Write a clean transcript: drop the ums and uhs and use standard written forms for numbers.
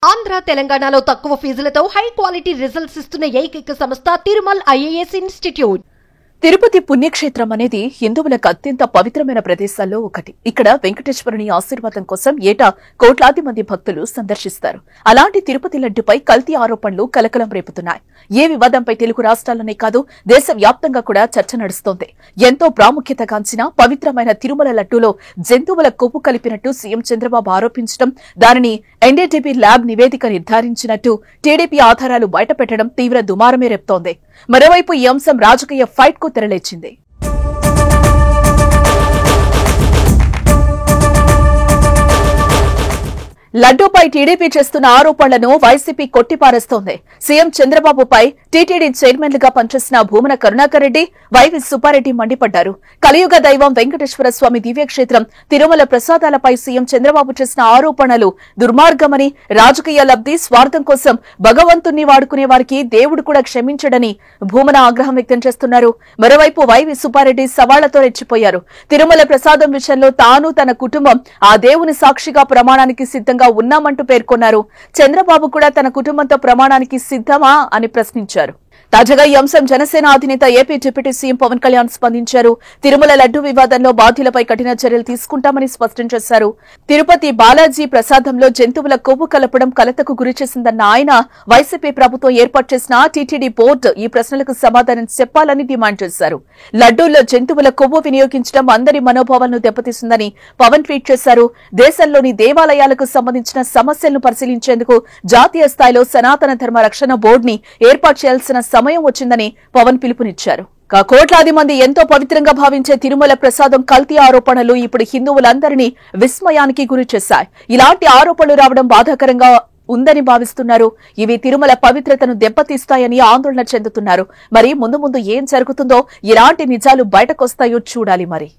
ఆంధ్ర తెలంగాణలో తక్కువ ఫీజులతో high quality results ఇస్తున్న ఏకైక సంస్థ తిరుమల్ ఐఏఎస్ ఇన్స్టిట్యూట్. తిరుపతి పుణ్యక్షేత్రం అనేది హిందువులకు అత్యంత పవిత్రమైన ప్రదేశాల్లో ఒకటి. ఇక్కడ వెంకటేశ్వరుని ఆశీర్వాదం కోసం ఏటా కోట్లాది మంది భక్తులు సందర్శిస్తారు. అలాంటి తిరుపతి లడ్డుపై కల్తీ ఆరోపణలు కలకలం రేపుతున్నాయి. ఏ వివాదంపై తెలుగు రాష్ట్రాల్లోనే కాదు దేశవ్యాప్తంగా కూడా చర్చ నడుస్తోంది. ఎంతో ప్రాముఖ్యతగాంచిన పవిత్రమైన తిరుమల లడ్డూలో జంతువుల కొవ్వు కలిపినట్టు సీఎం చంద్రబాబు ఆరోపించడం, దానిని ఎన్డీటీవీ ల్యాబ్ నివేదిక నిర్ధారించినట్టు టీడీపీ ఆధారాలు బయటపెట్టడం తీవ్ర దుమారమే రేపుతోంది. మరోవైపు ఈ అంశం రాజకీయ ఫైట్ కు తెరలేచింది. లడ్డూపై టీడీపీ చేస్తున్న ఆరోపణలను వైసీపీ కొట్టిపారేస్తోంది. సీఎం చంద్రబాబుపై టీటీడీ చైర్మన్లుగా పనిచేసిన భూమన కరుణాకర్ రెడ్డి, వైవి సుబ్బారెడ్డి మండిపడ్డారు. కలియుగ దైవం వెంకటేశ్వర స్వామి దివ్యక్షేత్రం తిరుమల ప్రసాదాలపై సీఎం చంద్రబాబు చేసిన ఆరోపణలు దుర్మార్గమని, రాజకీయ లబ్ది స్వార్థం కోసం భగవంతుణ్ణి వాడుకునే వారికి దేవుడు కూడా క్షమించడని భూమన ఆగ్రహం వ్యక్తం చేస్తున్నారు. మరోవైపు వైవి సుబ్బారెడ్డి సవాళ్లతో రెచ్చిపోయారు. తిరుమల ప్రసాదం విషయంలో తాను, తన కుటుంబం ఆ దేవుని సాక్షిగా ప్రమాణానికి సిద్ధంగా ఉన్నామంటూ పేర్కొన్నారు. చంద్రబాబు కూడా తన కుటుంబంతో ప్రమాణానికి సిద్ధమా అని ప్రశ్నించారు. తాజాగా ఈ అంశం జనసేన అధినేత AP deputy CM Pawan Kalyan స్పందించారు. తిరుమల లడ్డు వివాదంలో బాధ్యులపై కఠిన చర్యలు తీసుకుంటామని స్పష్టం చేశారు. తిరుపతి బాలాజీ ప్రసాదంలో జంతువుల కొవ్వు కలపడం కలతకు గురిచేసిందన్న ఆయన, వైసీపీ ప్రభుత్వం ఏర్పాటు చేసిన టీటీడీ బోర్డు ఈ ప్రశ్నలకు సమాధానం చెప్పాలని డిమాండ్ చేశారు. లడ్డూల్లో జంతువుల కొవ్వు వినియోగించడం అందరి మనోభావాలను దెబ్బతీసిందని పవన్ ట్వీట్ చేశారు. దేశంలోని దేవాలయాలకు సంబంధించిన సమస్యలను పరిశీలించేందుకు జాతీయ స్థాయిలో సనాతన ధర్మ రక్షణ బోర్డుని ఏర్పాటు చేయాల్సిన సమయం వచ్చిందని పవన్ పిలుపునిచ్చారు. కోట్లాది మంది ఎంతో పవిత్రంగా భావించే తిరుమల ప్రసాదం కల్తీ ఆరోపణలు ఇప్పుడు హిందువులందరినీ విస్మయానికి గురి చేశాయి. ఇలాంటి ఆరోపణలు రావడం బాధాకరంగా ఉందని భావిస్తున్నారు. ఇవి తిరుమల పవిత్రతను దెబ్బతీస్తాయని ఆందోళన చెందుతున్నారు. మరి ముందు ముందు ఏం జరుగుతుందో, ఎలాంటి నిజాలు బయటకొస్తాయో చూడాలి మరి.